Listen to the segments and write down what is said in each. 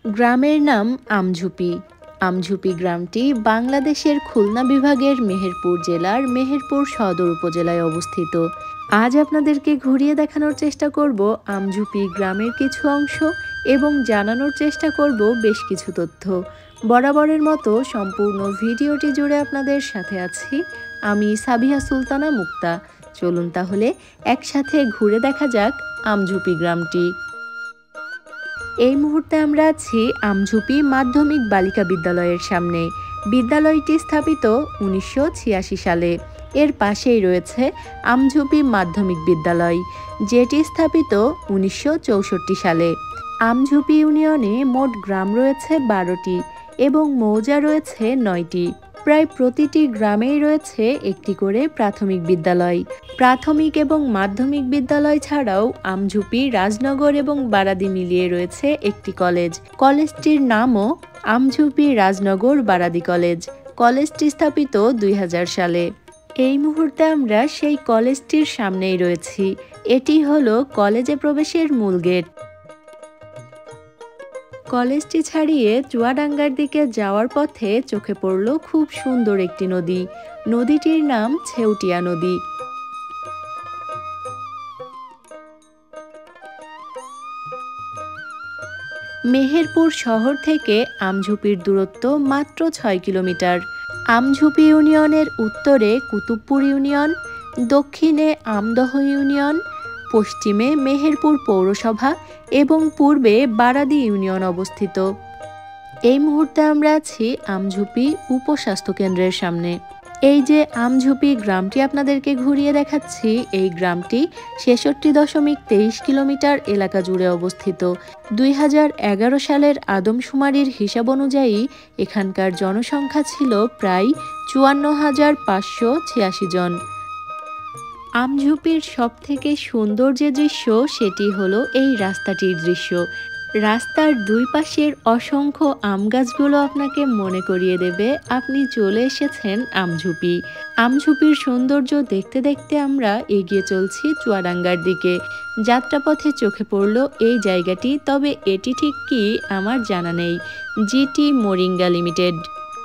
গ্রামের নাম আমঝুপি। আমঝুপি গ্রামটি বাংলাদেশের খুলনা বিভাগের মেহেরপুর জেলার মেহেরপুর সদর উপজেলায় অবস্থিত। আজ আপনাদেরকে ঘুরিয়ে দেখানোর চেষ্টা করব আমঝুপি গ্রামের কিছু অংশ এবং জানানোর চেষ্টা করব বেশ কিছু তথ্য। বরাবরের মতো সম্পূর্ণ ভিডিওটি জুড়ে আপনাদের সাথে আছি আমি সাবিহা সুলতানা মুক্তা। চলুন তাহলে একসাথে ঘুরে দেখা যাক আমঝুপি গ্রামটি। এই মুহূর্তে আমরা আছি আমঝুপি মাধ্যমিক বালিকা বিদ্যালয়ের সামনে। বিদ্যালয়টি স্থাপিত 1986 সালে। এর পাশেই রয়েছে আমঝুপি মাধ্যমিক বিদ্যালয়, যেটি স্থাপিত 1964 সালে। আমঝুপি ইউনিয়নে মোট গ্রাম রয়েছে 12টি এবং মৌজা রয়েছে 9টি। প্রায় প্রতিটি গ্রামেই রয়েছে একটি করে প্রাথমিক বিদ্যালয়। প্রাথমিক এবং মাধ্যমিক বিদ্যালয় ছাড়াও আমঝুপি, রাজনগর এবং বারাদি মিলিয়ে রয়েছে একটি কলেজ। কলেজটির নামও আমঝুপি রাজনগর বারাদি কলেজ। কলেজটি স্থাপিত 2000 সালে। এই মুহূর্তে আমরা সেই কলেজটির সামনেই রয়েছি। এটি হলো কলেজে প্রবেশের মূল গেট। কলেজটি ছাড়িয়ে চুয়াডাঙ্গার দিকে যাওয়ার পথে চোখে পড়ল খুব সুন্দর একটি নদী। নদীটির নাম ছেউটিয়া নদী। মেহেরপুর শহর থেকে আমঝুপির দূরত্ব মাত্র 6 কিলোমিটার। আমঝুপি ইউনিয়নের উত্তরে কুতুবপুর ইউনিয়ন, দক্ষিণে আমদহ ইউনিয়ন, পশ্চিমে মেহেরপুর পৌরসভা এবং পূর্বে বারাদি ইউনিয়ন অবস্থিত। এই মুহূর্তে আমরা আছি আমঝুপি উপস্বাস্থ্য কেন্দ্রের সামনে। এই যে আমঝুপি গ্রামটি আপনাদেরকে ঘুরিয়ে দেখাচ্ছি, এই গ্রামটি 66.23 কিলোমিটার এলাকা জুড়ে অবস্থিত। 2011 সালের আদমশুমারির হিসাব অনুযায়ী এখানকার জনসংখ্যা ছিল প্রায় 54,586 জন। আমঝুপির সবথেকে সুন্দর যে দৃশ্য সেটি হলো এই রাস্তাটির দৃশ্য। রাস্তার দুই পাশের অসংখ্য আম গাছগুলো আপনাকে মনে করিয়ে দেবে আপনি চলে এসেছেন আমঝুপি। আমঝুপির সৌন্দর্য দেখতে দেখতে আমরা এগিয়ে চলছি চুয়াডাঙ্গার দিকে। যাত্রাপথে চোখে পড়ল এই জায়গাটি, তবে এটি ঠিক কি আমার জানা নেই। GT moringa limited.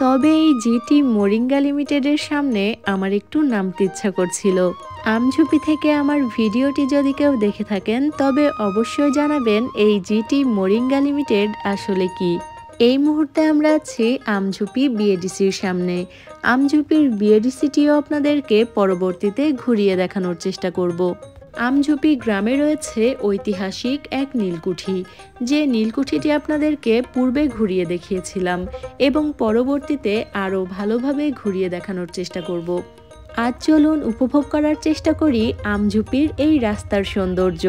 তবে এই জিটি মোরিঙ্গা লিমিটেডের সামনে আমার একটু নামতে ইচ্ছা করছিল। আমঝুপি থেকে আমার ভিডিওটি যদি কেউ দেখে থাকেন তবে অবশ্যই জানাবেন এই জিটি মোরিঙ্গা লিমিটেড আসলে কি। এই মুহূর্তে আমরা আছি আমঝুপি বিএডিসির সামনে। আমঝুপির বিএডিসিটিও আপনাদেরকে পরবর্তীতে ঘুরিয়ে দেখানোর চেষ্টা করব। আমঝুপি গ্রামে রয়েছে ঐতিহাসিক এক নীলকুঠি, যে নীলকুঠিটি আপনাদেরকে পূর্বে ঘুরিয়ে দেখিয়েছিলাম এবং পরবর্তীতে আরও ভালোভাবে ঘুরিয়ে দেখানোর চেষ্টা করব। আজ চলুন উপভোগ করার চেষ্টা করি আমঝুপির এই রাস্তার সৌন্দর্য।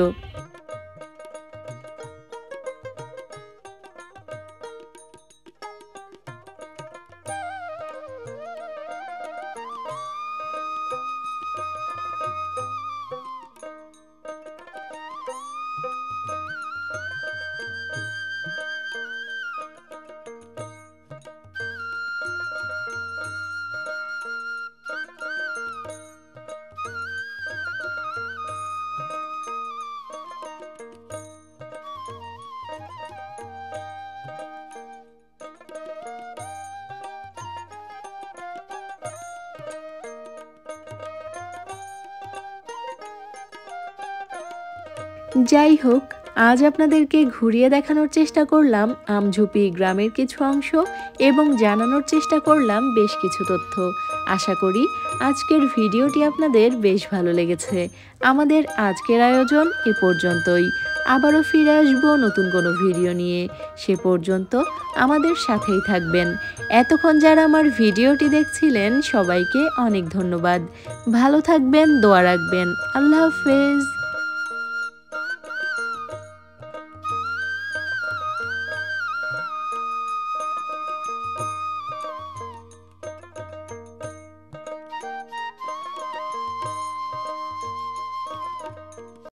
যাই হোক, আজ আপনাদেরকে ঘুরিয়ে দেখানোর চেষ্টা করলাম আমঝুপি গ্রামের কিছু অংশ এবং জানানোর চেষ্টা করলাম বেশ কিছু তথ্য। আশা করি আজকের ভিডিওটি আপনাদের বেশ ভালো লেগেছে। আমাদের আজকের আয়োজন এ পর্যন্তই। আবারও ফিরে আসবো নতুন কোনো ভিডিও নিয়ে। সে পর্যন্ত আমাদের সাথেই থাকবেন। এতক্ষণ যারা আমার ভিডিওটি দেখছিলেন সবাইকে অনেক ধন্যবাদ। ভালো থাকবেন, দোয়া রাখবেন। আল্লাহ হাফেজ।